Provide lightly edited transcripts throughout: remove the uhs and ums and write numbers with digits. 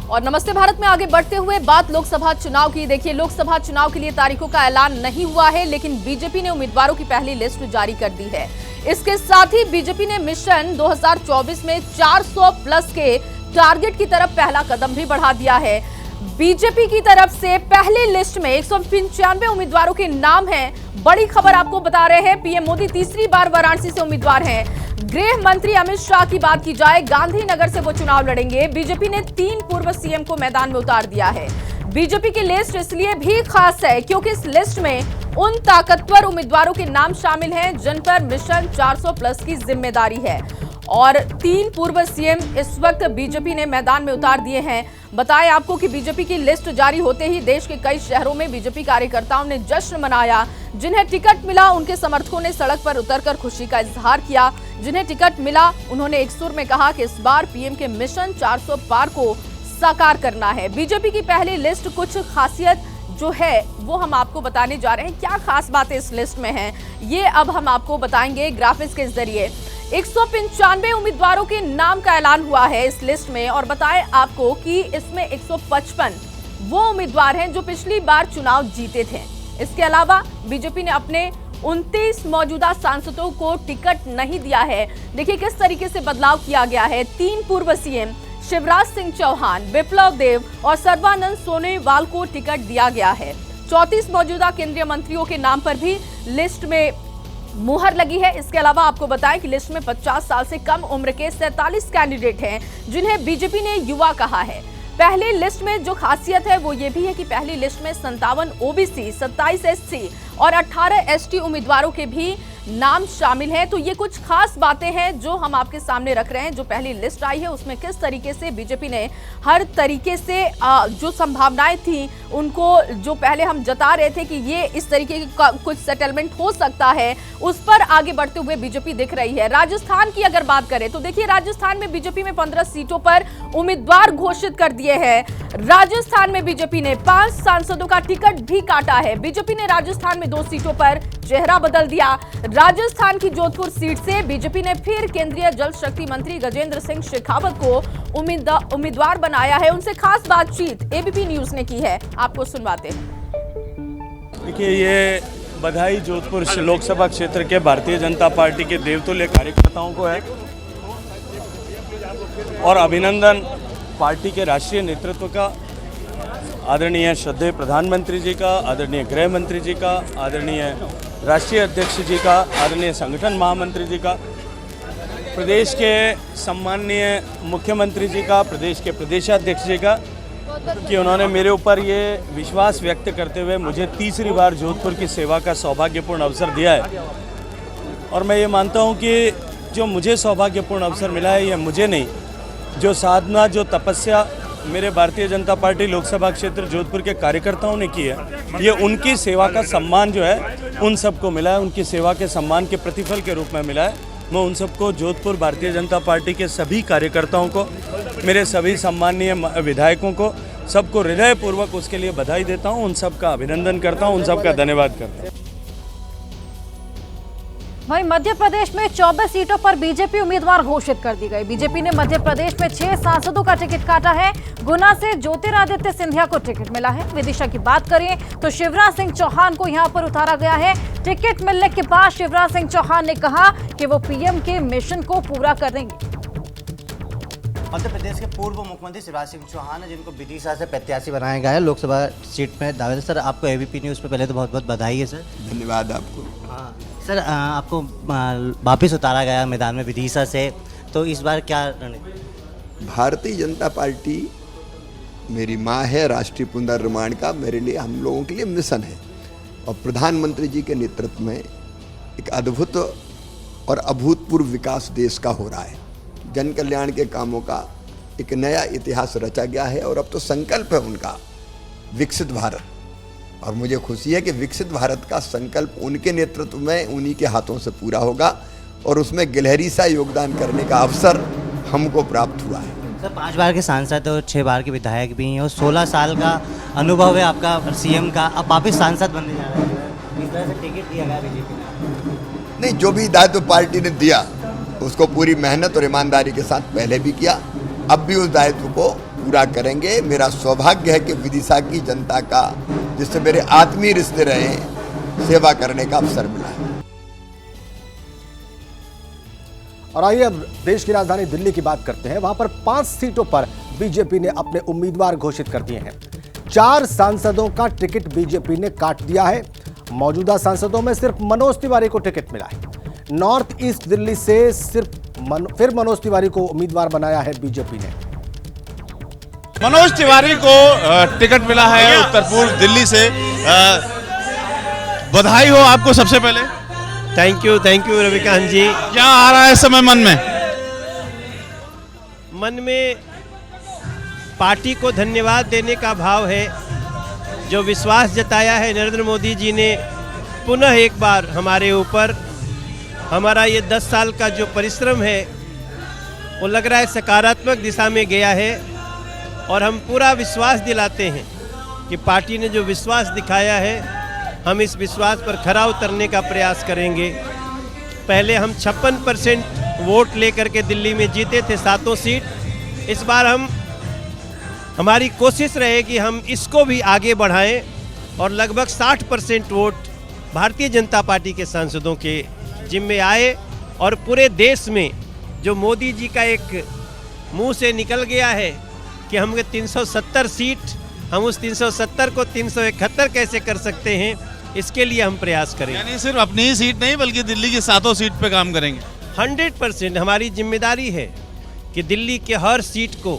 और नमस्ते भारत में आगे बढ़ते हुए बात लोकसभा चुनाव की। देखिए, लोकसभा चुनाव के लिए तारीखों का ऐलान नहीं हुआ है, लेकिन बीजेपी ने उम्मीदवारों की पहली लिस्ट जारी कर दी है। इसके साथ ही बीजेपी ने मिशन 2024 में 400 प्लस के टारगेट की तरफ पहला कदम भी बढ़ा दिया है। बीजेपी की तरफ से पहली लिस्ट में 195 उम्मीदवारों के नाम हैं। बड़ी खबर आपको बता रहे हैं, पीएम मोदी तीसरी बार वाराणसी से उम्मीदवार हैं। गृह मंत्री अमित शाह की बात की जाए, गांधीनगर से वो चुनाव लड़ेंगे। बीजेपी ने 3 पूर्व सीएम को मैदान में उतार दिया है। बीजेपी की लिस्ट इसलिए भी खास है क्योंकि इस लिस्ट में उन ताकतवर उम्मीदवारों के नाम शामिल हैं जिन पर मिशन 400 प्लस की जिम्मेदारी है। और 3 पूर्व सीएम इस वक्त बीजेपी ने मैदान में उतार दिए हैं। बताएं आपको कि बीजेपी की लिस्ट जारी होते ही देश के कई शहरों में बीजेपी कार्यकर्ताओं ने जश्न मनाया। जिन्हें टिकट मिला उनके समर्थकों ने सड़क पर उतरकर खुशी का इजहार किया। जिन्हें टिकट मिला उन्होंने एक सुर में कहा कि इस बार पीएम के मिशन 400 पार को साकार करना है। बीजेपी की पहली लिस्ट कुछ खासियत जो है वो हम आपको बताने जा रहे हैं। क्या खास बातें इस लिस्ट में हैं, ये अब हम आपको बताएंगे ग्राफिक्स के जरिए। 195 उम्मीदवारों के नाम का ऐलान हुआ है इस लिस्ट में, और बताएं आपको कि इसमें 155 वो उम्मीदवार हैं जो पिछली बार चुनाव जीते थे। इसके अलावा बीजेपी ने अपने 29 मौजूदा सांसदों को टिकट नहीं दिया है। देखिए किस तरीके से बदलाव किया गया है। 3 पूर्व सीएम शिवराज सिंह चौहान, विप्लव देव और सर्बानंद सोनोवाल को टिकट दिया गया है। 34 मौजूदा केंद्रीय मंत्रियों के नाम पर भी लिस्ट में मुहर लगी है। इसके अलावा आपको बताएं कि लिस्ट में 50 साल से कम उम्र के 47 कैंडिडेट हैं जिन्हें बीजेपी ने युवा कहा है। पहली लिस्ट में जो खासियत है वो ये भी है कि पहली लिस्ट में 57 ओबीसी, 27 एससी और 18 एसटी उम्मीदवारों के भी नाम शामिल हैं। तो ये कुछ खास बातें हैं जो हम आपके सामने रख रहे हैं। जो पहली लिस्ट आई है उसमें किस तरीके से बीजेपी ने हर तरीके से जो संभावनाएं थी उनको, जो पहले हम जता रहे थे कि ये इस तरीके का कुछ सेटलमेंट हो सकता है, उस पर आगे बढ़ते हुए बीजेपी दिख रही है। राजस्थान की अगर बात करें तो देखिए, राजस्थान में बीजेपी में 15 सीटों पर उम्मीदवार घोषित कर दिए हैं। राजस्थान में बीजेपी ने 5 सांसदों का टिकट भी काटा है। बीजेपी ने राजस्थान में 2 सीटों पर चेहरा बदल दिया। राजस्थान की जोधपुर सीट से बीजेपी ने फिर केंद्रीय जल शक्ति मंत्री गजेंद्र सिंह शेखावत को उम्मीदवार बनाया है। उनसे खास बातचीत एबीपी न्यूज ने की है, आपको सुनवाते हैं। देखिए, ये बधाई जोधपुर लोकसभा क्षेत्र के भारतीय जनता पार्टी के देवतुल्य कार्यकर्ताओं को है और अभिनंदन पार्टी के राष्ट्रीय नेतृत्व का, आदरणीय श्रद्धेय प्रधानमंत्री जी का, आदरणीय गृह मंत्री जी का, आदरणीय राष्ट्रीय अध्यक्ष जी का, आदरणीय संगठन महामंत्री जी का, प्रदेश के सम्माननीय मुख्यमंत्री जी का, प्रदेश के प्रदेशाध्यक्ष जी का, कि उन्होंने मेरे ऊपर ये विश्वास व्यक्त करते हुए मुझे तीसरी बार जोधपुर की सेवा का सौभाग्यपूर्ण अवसर दिया है। और मैं ये मानता हूँ कि जो मुझे सौभाग्यपूर्ण अवसर मिला है ये मुझे नहीं, जो साधना, जो तपस्या मेरे भारतीय जनता पार्टी लोकसभा क्षेत्र जोधपुर के कार्यकर्ताओं ने की है, ये उनकी सेवा का सम्मान जो है उन सबको मिला है, उनकी सेवा के सम्मान के प्रतिफल के रूप में मिला है। मैं उन सबको, जोधपुर भारतीय जनता पार्टी के सभी कार्यकर्ताओं को, मेरे सभी सम्माननीय विधायकों को, सबको हृदयपूर्वक उसके लिए बधाई देता हूँ, उन सबका अभिनंदन करता हूँ, उन सबका धन्यवाद करता हूँ। वहीं मध्य प्रदेश में 24 सीटों पर बीजेपी उम्मीदवार घोषित कर दी गई। बीजेपी ने मध्य प्रदेश में 6 सांसदों का टिकट काटा है। गुना से ज्योतिरादित्य सिंधिया को टिकट मिला है। विदिशा की बात करें तो शिवराज सिंह चौहान को यहां पर उतारा गया है। टिकट मिलने के बाद शिवराज सिंह चौहान ने कहा कि वो पीएम के मिशन को पूरा करेंगे। मध्य प्रदेश के पूर्व मुख्यमंत्री शिवराज सिंह चौहान है, जिनको विदिशा से प्रत्याशी बनाया गया है लोकसभा सीट में दावेदार। सर, आपको एबीपी न्यूज़ पे पहले तो बहुत बहुत बधाई है सर। धन्यवाद आपको। हाँ सर, आपको वापस उतारा गया मैदान में विदिशा से, तो इस बार क्या रणनीति? भारतीय जनता पार्टी मेरी माँ है, राष्ट्रीय पुनर्निर्माण का मेरे लिए, हम लोगों के लिए मिशन है। और प्रधानमंत्री जी के नेतृत्व में एक अद्भुत और अभूतपूर्व विकास देश का हो रहा है। जन कल्याण के कामों का एक नया इतिहास रचा गया है और अब तो संकल्प है उनका विकसित भारत। और मुझे खुशी है कि विकसित भारत का संकल्प उनके नेतृत्व में, उन्हीं के हाथों से पूरा होगा और उसमें गिलहरी सा योगदान करने का अवसर हमको प्राप्त हुआ है। सर, 5 बार के सांसद और 6 बार के विधायक भी हैं और 16 साल का अनुभव है आपका सीएम का। अब वापस सांसद बनने जा रहे हैं, इस तरह से टिकट दिया गया बीजेपी ने? नहीं, जो भी दायित्व पार्टी ने दिया उसको पूरी मेहनत और ईमानदारी के साथ पहले भी किया, अब भी उस दायित्व को पूरा करेंगे। मेरा सौभाग्य है कि विदिशा की जनता का, जिससे मेरे आत्मीय रिश्ते रहे, सेवा करने का अवसर मिला है। और आइए अब देश की राजधानी दिल्ली की बात करते हैं। वहां पर 5 सीटों पर बीजेपी ने अपने उम्मीदवार घोषित कर दिए हैं। 4 सांसदों का टिकट बीजेपी ने काट दिया है। मौजूदा सांसदों में सिर्फ मनोज तिवारी को टिकट मिला है। नॉर्थ ईस्ट दिल्ली से फिर मनोज तिवारी को उम्मीदवार बनाया है बीजेपी ने। मनोज तिवारी को टिकट मिला है उत्तर पूर्व दिल्ली से। बधाई हो आपको सबसे पहले। थैंक यू रविकांत जी। क्या आ रहा है इस समय मन में? मन में पार्टी को धन्यवाद देने का भाव है, जो विश्वास जताया है नरेंद्र मोदी जी ने पुनः एक बार हमारे ऊपर। हमारा ये 10 साल का जो परिश्रम है वो लग रहा है सकारात्मक दिशा में गया है, और हम पूरा विश्वास दिलाते हैं कि पार्टी ने जो विश्वास दिखाया है, हम इस विश्वास पर खरा उतरने का प्रयास करेंगे। पहले हम 56% वोट लेकर के दिल्ली में जीते थे 7 सीट। इस बार हमारी कोशिश रहे कि हम इसको भी आगे बढ़ाएं और लगभग 60% वोट भारतीय जनता पार्टी के सांसदों के जिम्मे आए, और पूरे देश में जो मोदी जी का एक मुंह से निकल गया है कि हम 370 सीट, हम उस 370 को 371 कैसे कर सकते हैं, इसके लिए हम प्रयास करेंगे। यानी सिर्फ अपनी ही सीट नहीं बल्कि दिल्ली की 7 सीट पे काम करेंगे। 100% हमारी जिम्मेदारी है कि दिल्ली के हर सीट को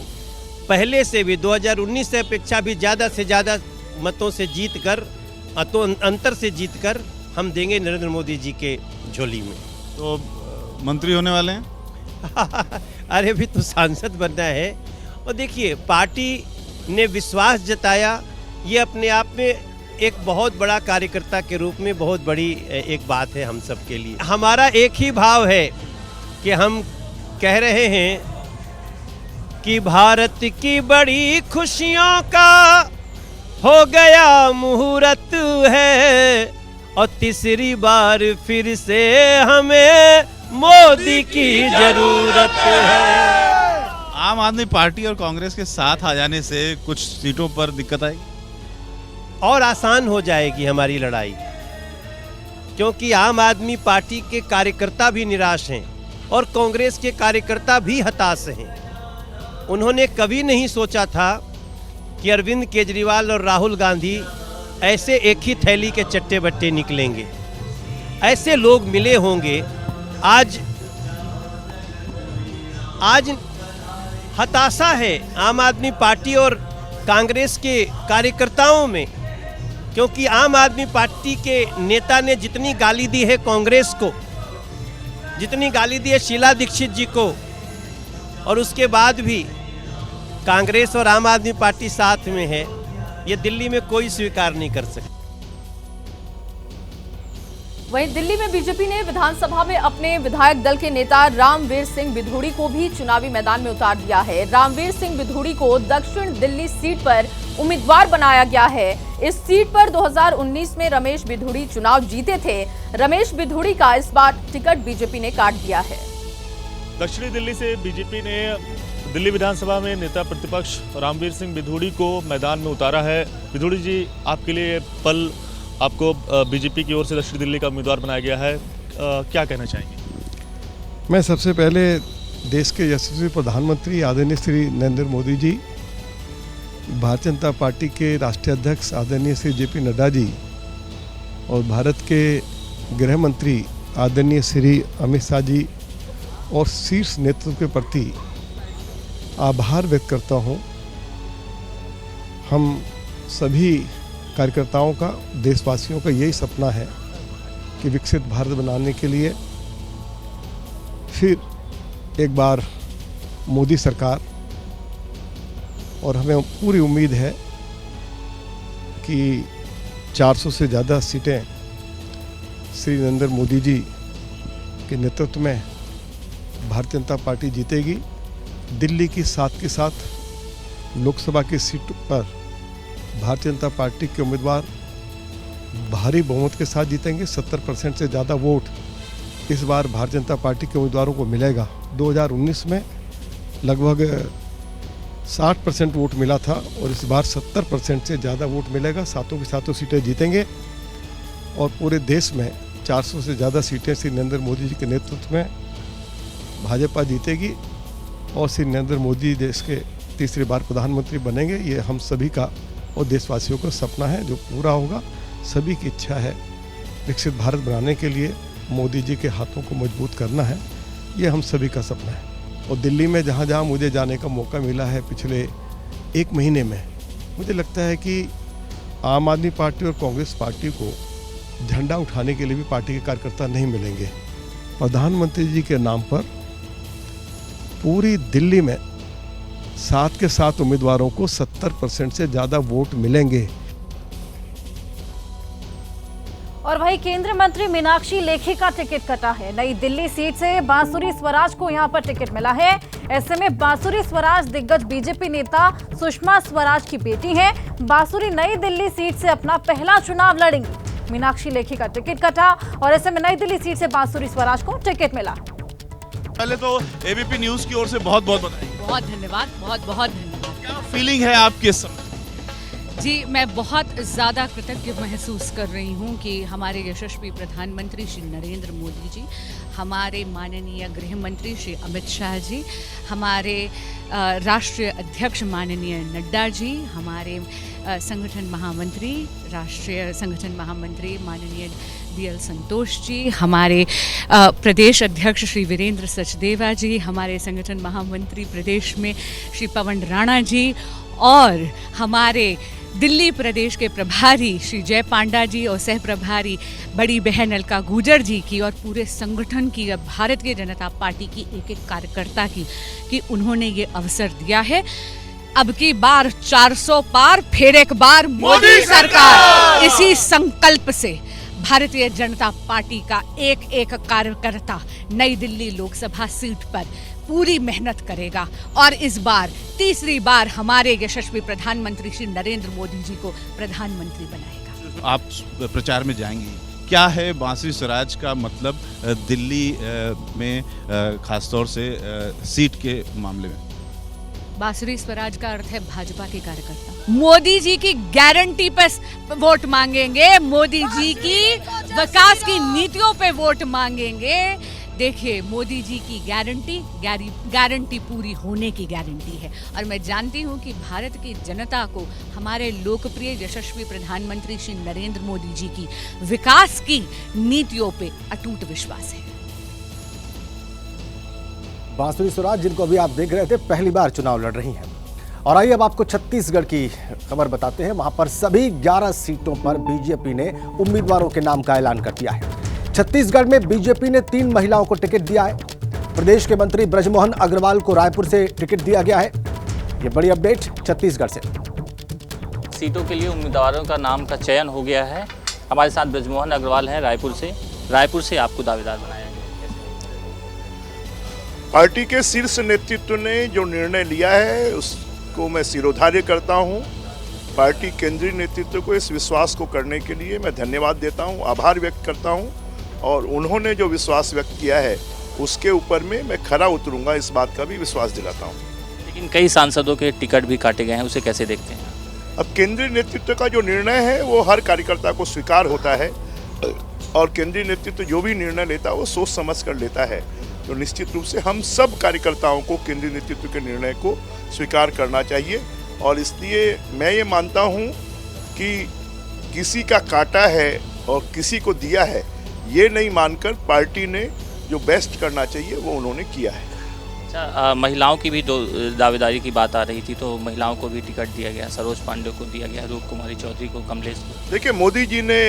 पहले से भी 2019 से अपेक्षा भी ज़्यादा से ज़्यादा मतों से जीतकर, अंतर से जीतकर हम देंगे नरेंद्र मोदी जी के झोली में। तो मंत्री होने वाले हैं? अरे अभी तो सांसद बनना है। और देखिए, पार्टी ने विश्वास जताया, ये अपने आप में एक बहुत बड़ा कार्यकर्ता के रूप में बहुत बड़ी एक बात है हम सब के लिए। हमारा एक ही भाव है कि हम कह रहे हैं कि भारत की बड़ी खुशियों का हो गया मुहूर्त है, और तीसरी बार फिर से हमें मोदी की जरूरत है। आम आदमी पार्टी और कांग्रेस के साथ आ जाने से कुछ सीटों पर दिक्कत आएगी और आसान हो जाएगी हमारी लड़ाई, क्योंकि आम आदमी पार्टी के कार्यकर्ता भी निराश हैं और कांग्रेस के कार्यकर्ता भी हताश हैं। उन्होंने कभी नहीं सोचा था कि अरविंद केजरीवाल और राहुल गांधी ऐसे एक ही थैली के चट्टे बट्टे निकलेंगे, ऐसे लोग मिले होंगे। आज हताशा है आम आदमी पार्टी और कांग्रेस के कार्यकर्ताओं में, क्योंकि आम आदमी पार्टी के नेता ने जितनी गाली दी है कांग्रेस को, जितनी गाली दी है शीला दीक्षित जी को, और उसके बाद भी कांग्रेस और आम आदमी पार्टी साथ में है, ये दिल्ली में कोई स्वीकार नहीं कर सकता। वहीं दिल्ली में बीजेपी ने विधानसभा में अपने विधायक दल के नेता रामवीर सिंह बिधूड़ी को भी चुनावी मैदान में उतार दिया है। रामवीर सिंह बिधूड़ी को दक्षिण दिल्ली सीट पर उम्मीदवार बनाया गया है। इस सीट पर 2019 में रमेश बिधूड़ी चुनाव जीते थे। रमेश बिधूड़ी का इस बार टिकट बीजेपी ने काट दिया है। दक्षिणी दिल्ली से बीजेपी ने दिल्ली विधानसभा में नेता प्रतिपक्ष रामवीर सिंह बिधूड़ी को मैदान में उतारा है। बिधूड़ी जी, आपके लिए पल, आपको बीजेपी की ओर से दक्षिण दिल्ली का उम्मीदवार बनाया गया है, क्या कहना चाहेंगे? मैं सबसे पहले देश के यशस्वी प्रधानमंत्री आदरणीय श्री नरेंद्र मोदी जी, भारतीय जनता पार्टी के राष्ट्रीय अध्यक्ष आदरणीय श्री जेपी नड्डा जी और भारत के गृह मंत्री आदरणीय श्री अमित शाह जी और शीर्ष नेतृत्व के प्रति आभार व्यक्त करता हूँ। हम सभी कार्यकर्ताओं का, देशवासियों का यही सपना है कि विकसित भारत बनाने के लिए फिर एक बार मोदी सरकार, और हमें पूरी उम्मीद है कि 400 से ज़्यादा सीटें श्री नरेंद्र मोदी जी के नेतृत्व में भारतीय जनता पार्टी जीतेगी। दिल्ली की साथ के साथ लोकसभा की सीट पर भारतीय जनता पार्टी के उम्मीदवार भारी बहुमत के साथ जीतेंगे। 70% से ज़्यादा वोट इस बार भारतीय जनता पार्टी के उम्मीदवारों को मिलेगा। 2019 में लगभग 60% वोट मिला था और इस बार 70% से ज़्यादा वोट मिलेगा। सातों की सातों सीटें जीतेंगे और पूरे देश में 400 से ज़्यादा सीटें श्री नरेंद्र मोदी जी के नेतृत्व में भाजपा जीतेगी और श्री नरेंद्र मोदी देश के तीसरी बार प्रधानमंत्री बनेंगे। ये हम सभी का और देशवासियों का सपना है जो पूरा होगा। सभी की इच्छा है विकसित भारत बनाने के लिए मोदी जी के हाथों को मजबूत करना है, ये हम सभी का सपना है। और दिल्ली में जहाँ जहाँ मुझे जाने का मौका मिला है पिछले 1 महीने में, मुझे लगता है कि आम आदमी पार्टी और कांग्रेस पार्टी को झंडा उठाने के लिए भी पार्टी के कार्यकर्ता नहीं मिलेंगे। प्रधानमंत्री जी के नाम पर पूरी दिल्ली में 7 के 7 उम्मीदवारों को 70% से ज़्यादा वोट मिलेंगे। और वही केंद्रीय मंत्री मीनाक्षी लेखी का टिकट कटा है। नई दिल्ली सीट से बांसुरी स्वराज को यहां पर टिकट मिला है। ऐसे में बांसुरी स्वराज दिग्गज बीजेपी नेता सुषमा स्वराज की बेटी हैं। बांसुरी नई दिल्ली सीट से अपना पहला चुनाव लड़ेंगी। मीनाक्षी लेखी का टिकट कटा और ऐसे में नई दिल्ली सीट से बांसुरी स्वराज को टिकट मिला। पहले तो एबीपी न्यूज की ओर से बहुत बहुत बधाई। बहुत धन्यवाद, बहुत बहुत धन्यवाद। क्या फीलिंग है आपकी इस समय? जी, मैं बहुत ज़्यादा कृतज्ञ महसूस कर रही हूँ कि हमारे यशस्वी प्रधानमंत्री श्री नरेंद्र मोदी जी, हमारे माननीय गृह मंत्री श्री अमित शाह जी, हमारे राष्ट्रीय अध्यक्ष माननीय नड्डा जी, हमारे संगठन महामंत्री, राष्ट्रीय संगठन महामंत्री माननीय BL संतोष जी, हमारे प्रदेश अध्यक्ष श्री वीरेंद्र सचदेवा जी, हमारे संगठन महामंत्री प्रदेश में श्री पवन राणा जी और हमारे दिल्ली प्रदेश के प्रभारी श्री जय पांडा जी और सह प्रभारी बड़ी बहन अलका गुर्जर जी की और पूरे संगठन की, भारतीय जनता पार्टी की एक एक कार्यकर्ता की कि उन्होंने ये अवसर दिया है। अब की बार 400 पार, फिर एक बार मोदी सरकार। इसी संकल्प से भारतीय जनता पार्टी का एक एक कार्यकर्ता नई दिल्ली लोकसभा सीट पर पूरी मेहनत करेगा और इस बार तीसरी बार हमारे यशस्वी प्रधानमंत्री श्री नरेंद्र मोदी जी को प्रधानमंत्री बनाएगा। आप प्रचार में जाएंगी, क्या है बांसुरी स्वराज का मतलब दिल्ली में खासतौर से सीट के मामले में? बांसुरी स्वराज का अर्थ है भाजपा के कार्यकर्ता। मोदी जी की गारंटी पर वोट मांगेंगे, मोदी जी की विकास की नीतियों पे वोट मांगेंगे। देखिए, मोदी जी की गारंटी पूरी होने की गारंटी है और मैं जानती हूं कि भारत की जनता को हमारे लोकप्रिय यशस्वी प्रधानमंत्री श्री नरेंद्र मोदी जी की विकास की नीतियों पे अटूट विश्वास है। बांसुरी स्वराज, जिनको अभी आप देख रहे थे, पहली बार चुनाव लड़ रही हैं। और आइए अब आपको छत्तीसगढ़ की खबर बताते हैं। वहां पर सभी 11 सीटों पर बीजेपी ने उम्मीदवारों के नाम का ऐलान कर दिया है। छत्तीसगढ़ में बीजेपी ने 3 महिलाओं को टिकट दिया है। प्रदेश के मंत्री ब्रजमोहन अग्रवाल को रायपुर से टिकट दिया गया है। ये बड़ी अपडेट छत्तीसगढ़ से। सीटों के लिए उम्मीदवारों का नाम का चयन हो गया है। हमारे साथ ब्रजमोहन अग्रवाल हैं रायपुर से आपको दावेदार बनाया गया। पार्टी के शीर्ष नेतृत्व ने जो निर्णय लिया है उसको मैं सिरोधार्य करता हूं। पार्टी केंद्रीय नेतृत्व को इस विश्वास को करने के लिए मैं धन्यवाद देता हूं, आभार व्यक्त करता हूं और उन्होंने जो विश्वास व्यक्त किया है उसके ऊपर में मैं खरा उतरूंगा, इस बात का भी विश्वास दिलाता हूं। लेकिन कई सांसदों के टिकट भी काटे गए हैं, उसे कैसे देखते हैं? अब केंद्रीय नेतृत्व का जो निर्णय है वो हर कार्यकर्ता को स्वीकार होता है और केंद्रीय नेतृत्व जो भी निर्णय लेता है वो सोच समझ कर लेता है। तो निश्चित रूप से हम सब कार्यकर्ताओं को केंद्रीय नेतृत्व के निर्णय को स्वीकार करना चाहिए और इसलिए मैं ये मानता हूँ कि किसी का काटा है और किसी को दिया है, ये नहीं मानकर पार्टी ने जो बेस्ट करना चाहिए वो उन्होंने किया है। अच्छा, महिलाओं की भी दावेदारी की बात आ रही थी, तो महिलाओं को भी टिकट दिया गया, सरोज पांडे को दिया गया, रूप कुमारी चौधरी को, कमलेश को। देखिए, मोदी जी ने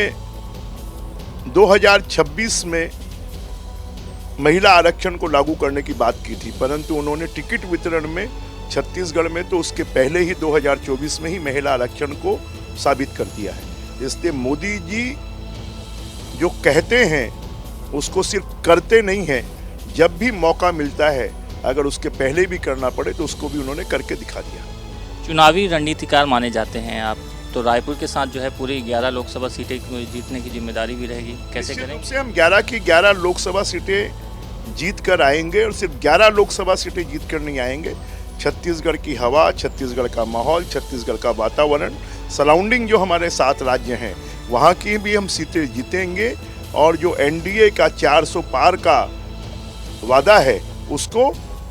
2026 में महिला आरक्षण को लागू करने की बात की थी, परंतु उन्होंने टिकट वितरण में छत्तीसगढ़ में तो उसके पहले ही 2024 में ही महिला आरक्षण को साबित कर दिया है। इसलिए मोदी जी जो कहते हैं उसको सिर्फ करते नहीं हैं, जब भी मौका मिलता है अगर उसके पहले भी करना पड़े तो उसको भी उन्होंने करके दिखा दिया। चुनावी रणनीतिकार माने जाते हैं आप, तो रायपुर के साथ जो है पूरी 11 लोकसभा सीटें जीतने की जिम्मेदारी भी रहेगी, कैसे करेंगे? से हम 11 की 11 लोकसभा सीटें जीत कर आएंगे और सिर्फ 11 लोकसभा सीटें जीत कर नहीं आएंगे, छत्तीसगढ़ की हवा, छत्तीसगढ़ का माहौल, छत्तीसगढ़ का वातावरण, सराउंडिंग जो हमारे 7 राज्य हैं वहाँ की भी हम सीटें जीतेंगे और जो एनडीए का 400 पार का वादा है उसको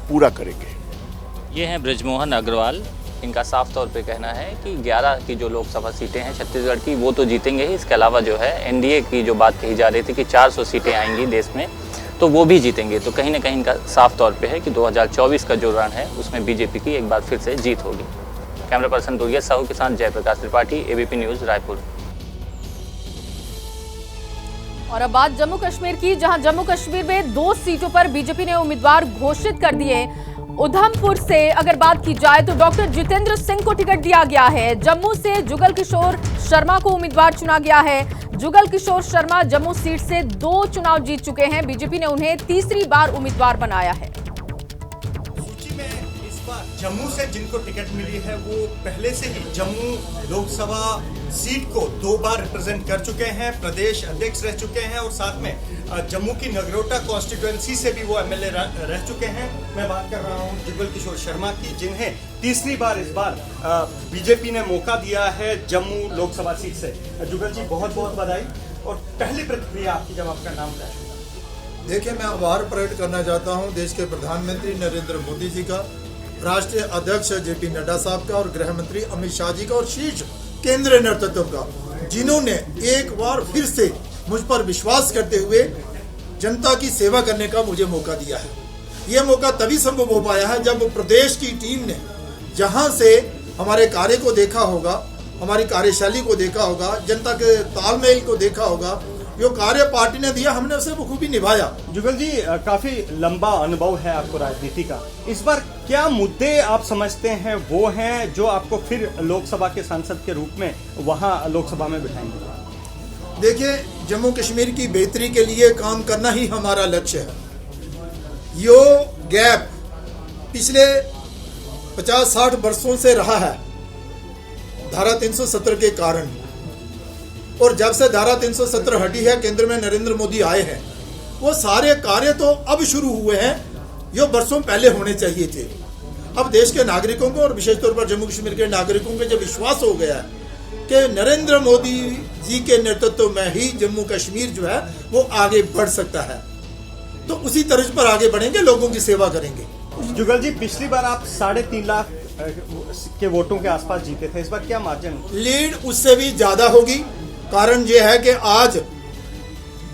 पूरा करेंगे। ये हैं बृजमोहन अग्रवाल। इनका साफ तौर पे कहना है कि 11 की जो लोकसभा सीटें हैं छत्तीसगढ़ की वो तो जीतेंगे ही, इसके अलावा जो है एनडीए की जो बात कही जा रही थी कि 400 सीटें आएंगी देश में तो वो भी जीतेंगे। तो कहीं ना कहीं इनका साफ तौर पे है कि 2024 का जो रण है उसमें बीजेपी की एक बार फिर से जीत होगी। कैमरा पर्सन दुर्गेश साहू के साथ जयप्रकाश त्रिपाठी, एबीपी न्यूज़, रायपुर। और अब बात जम्मू कश्मीर की, जहां जम्मू कश्मीर में 2 सीटों पर बीजेपी ने उम्मीदवार घोषित कर दिए। उधमपुर से अगर बात की जाए तो डॉक्टर जितेंद्र सिंह को टिकट दिया गया है। जम्मू से जुगल किशोर शर्मा को उम्मीदवार चुना गया है। जुगल किशोर शर्मा जम्मू सीट से 2 चुनाव जीत चुके हैं। बीजेपी ने उन्हें तीसरी बार उम्मीदवार बनाया है। सूची में इस बार जम्मू से जिनको टिकट मिली है वो पहले से ही जम्मू लोकसभा सीट को 2 बार रिप्रेजेंट कर चुके हैं, प्रदेश अध्यक्ष रह चुके हैं और साथ में जम्मू की नगरोटा कॉन्स्टिट्यूएंसी से भी वो एमएलए रह चुके हैं। मैं बात कर रहा हूं जुगल किशोर शर्मा की, जिन्हें तीसरी बार इस बार बीजेपी ने मौका दिया है जम्मू लोकसभा सीट से। जुगल जी बहुत बहुत बधाई। और पहली प्रतिक्रिया आपकी जब आपका नाम लिया। देखिए, मैं आभार प्रकट करना चाहता हूं देश के प्रधानमंत्री नरेंद्र मोदी जी का, राष्ट्रीय अध्यक्ष जेपी नड्डा साहब का और गृह मंत्री अमित शाह जी का और शीर्ष केंद्रीय नेतृत्व का, जिन्होंने एक बार फिर से मुझ पर विश्वास करते हुए जनता की सेवा करने का मुझे मौका दिया है। यह मौका तभी संभव हो पाया है जब प्रदेश की टीम ने जहां से हमारे कार्य को देखा होगा, हमारी कार्यशैली को देखा होगा, जनता के तालमेल को देखा होगा, जो कार्य पार्टी ने दिया हमने उसे बखूबी निभाया। जुगल जी, काफी लंबा अनुभव है आपको राजनीति का। इस बार क्या मुद्दे आप समझते हैं वो हैं जो आपको फिर लोकसभा के सांसद के रूप में वहां लोकसभा में बिठाएंगे? देखिए, जम्मू कश्मीर की बेहतरी के लिए काम करना ही हमारा लक्ष्य है। यो गैप पिछले 50-60 वर्षों से रहा है धारा 370 के कारण, और जब से धारा 370 हटी है, केंद्र में नरेंद्र मोदी आए हैं, वो सारे कार्य तो अब शुरू हुए हैं जो वर्षों पहले होने चाहिए थे। अब देश के नागरिकों को और विशेष तौर पर जम्मू कश्मीर के नागरिकों को जब विश्वास हो गया है कि नरेंद्र मोदी जी के नेतृत्व में ही जम्मू कश्मीर जो है वो आगे बढ़ सकता है, तो उसी तर्ज पर आगे बढ़ेंगे, लोगों की सेवा करेंगे। जुगल जी, पिछली बार आप 3.5 लाख के वोटों के आसपास जीते थे, इस बार क्या मार्जिन? लीड उससे भी ज्यादा होगी। कारण यह है कि आज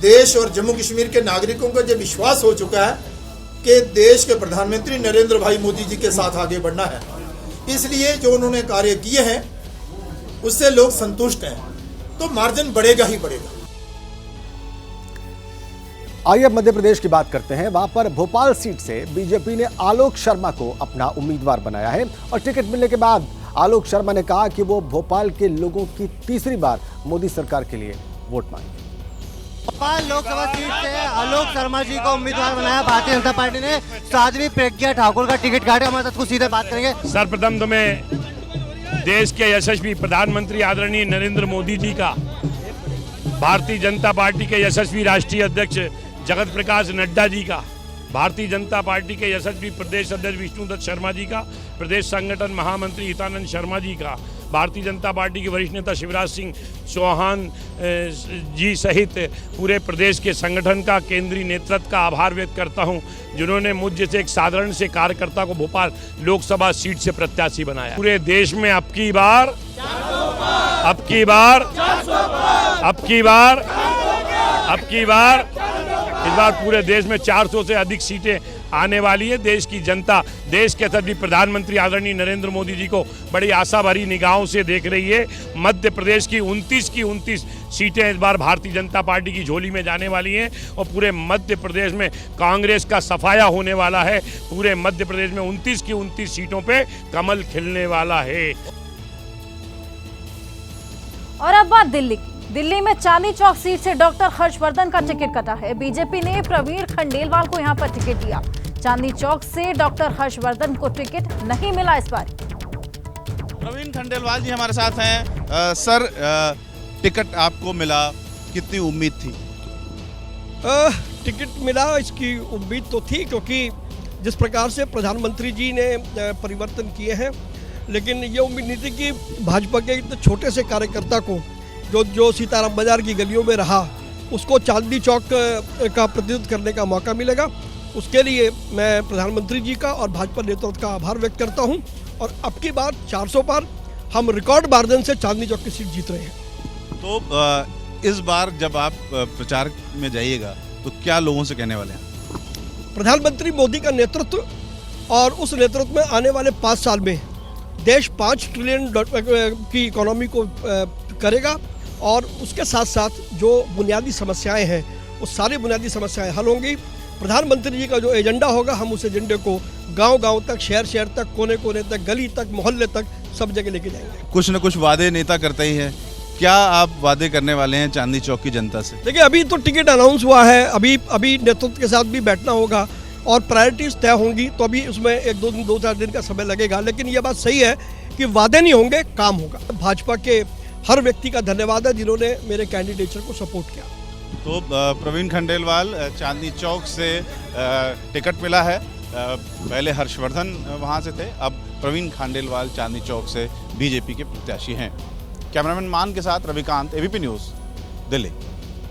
देश और जम्मू कश्मीर के नागरिकों को जो विश्वास हो चुका है कि देश के प्रधानमंत्री नरेंद्र भाई मोदी जी के साथ आगे बढ़ना है, इसलिए जो उन्होंने कार्य किए हैं उससे लोग संतुष्ट हैं, तो मार्जिन बढ़ेगा ही बढ़ेगा। आइए अब मध्य प्रदेश की बात करते हैं। वहां पर भोपाल सीट से बीजेपी ने आलोक शर्मा को अपना उम्मीदवार बनाया है और टिकट मिलने के बाद आलोक शर्मा ने कहा कि वो भोपाल के लोगों की तीसरी बार मोदी सरकार के लिए वोट मांगेंगे। भोपाल लोकसभा सीट से आलोक शर्मा जी को उम्मीदवार बनाया भारतीय जनता पार्टी ने। साध्वी प्रज्ञा ठाकुर का टिकट काटा। हमारे साथ कुछ सीधे बात करेंगे। सर्वप्रथम तो मैं देश के यशस्वी प्रधानमंत्री आदरणीय नरेंद्र मोदी जी का, भारतीय जनता पार्टी के यशस्वी राष्ट्रीय अध्यक्ष जगत प्रकाश नड्डा जी का, भारतीय जनता पार्टी के यशस्वी प्रदेश अध्यक्ष विष्णुदत्त शर्मा जी का, प्रदेश संगठन महामंत्री हितानंद शर्मा जी का, भारतीय जनता पार्टी के वरिष्ठ नेता शिवराज सिंह चौहान जी सहित पूरे प्रदेश के संगठन का, केंद्रीय नेतृत्व का आभार व्यक्त करता हूं, जिन्होंने मुझ जैसे एक साधारण से कार्यकर्ता को भोपाल लोकसभा सीट से प्रत्याशी बनाया। पूरे देश में अब की बार इस बार पूरे देश में 400 से अधिक सीटें आने वाली है। देश की जनता, देश के यशस्वी प्रधानमंत्री आदरणीय नरेंद्र मोदी जी को बड़ी आशा भरी निगाहों से देख रही है। मध्य प्रदेश की 29 सीटें इस बार भारतीय जनता पार्टी की झोली में जाने वाली हैं और पूरे मध्य प्रदेश में कांग्रेस का सफाया होने वाला है। पूरे मध्य प्रदेश में 29 सीटों पे कमल खिलने वाला है। और अब बात दिल्ली की। दिल्ली में चांदनी चौक सीट से डॉक्टर हर्षवर्धन का टिकट कटा है। बीजेपी ने प्रवीण खंडेलवाल को यहां पर टिकट दिया। चांदनी चौक से डॉक्टर हर्षवर्धन को टिकट नहीं मिला इस बार। प्रवीण खंडेलवाल जी हमारे साथ हैं। सर, टिकट आपको मिला, कितनी उम्मीद थी? टिकट मिला, इसकी उम्मीद तो थी, क्योंकि जिस प्रकार से प्रधानमंत्री जी ने परिवर्तन किए हैं, लेकिन ये उम्मीद नहीं थी कि भाजपा के इतने छोटे से कार्यकर्ता को जो सीताराम बाजार की गलियों में रहा, उसको चांदनी चौक का प्रतिनिधित्व करने का मौका मिलेगा। उसके लिए मैं प्रधानमंत्री जी का और भाजपा नेतृत्व का आभार व्यक्त करता हूं। और अब की बार 400 पार हम रिकॉर्ड मार्जिन से चांदनी चौक की सीट जीत रहे हैं। तो इस बार जब आप प्रचार में जाइएगा तो क्या लोगों से कहने वाले हैं? प्रधानमंत्री मोदी का नेतृत्व और उस नेतृत्व में आने वाले 5 साल में देश 5 ट्रिलियन की इकोनॉमी को करेगा और उसके साथ साथ जो बुनियादी समस्याएं हैं वो सारी बुनियादी समस्याएं हल होंगी। प्रधानमंत्री जी का जो एजेंडा होगा, हम उस एजेंडे को गांव-गांव तक, शहर-शहर तक, कोने-कोने तक, गली तक, मोहल्ले तक, सब जगह लेके जाएंगे। कुछ न कुछ वादे नेता करते ही हैं, क्या आप वादे करने वाले हैं चांदनी चौक की जनता से? देखिए, अभी तो टिकट अनाउंस हुआ है, अभी नेतृत्व के साथ भी बैठना होगा और प्रायोरिटीज तय होंगी, तो अभी उसमें 2-4 दिन का समय लगेगा। लेकिन ये बात सही है कि वादे नहीं होंगे, काम होगा। भाजपा के हर व्यक्ति का धन्यवाद है जिन्होंने मेरे कैंडिडेचर को सपोर्ट किया। तो प्रवीण खंडेलवाल चांदनी चौक से टिकट मिला है। पहले हर्षवर्धन वहां से थे, अब प्रवीण खंडेलवाल चांदनी चौक से बीजेपी के प्रत्याशी हैं। कैमरामैन मान के साथ रविकांत, एबीपी न्यूज़, दिल्ली।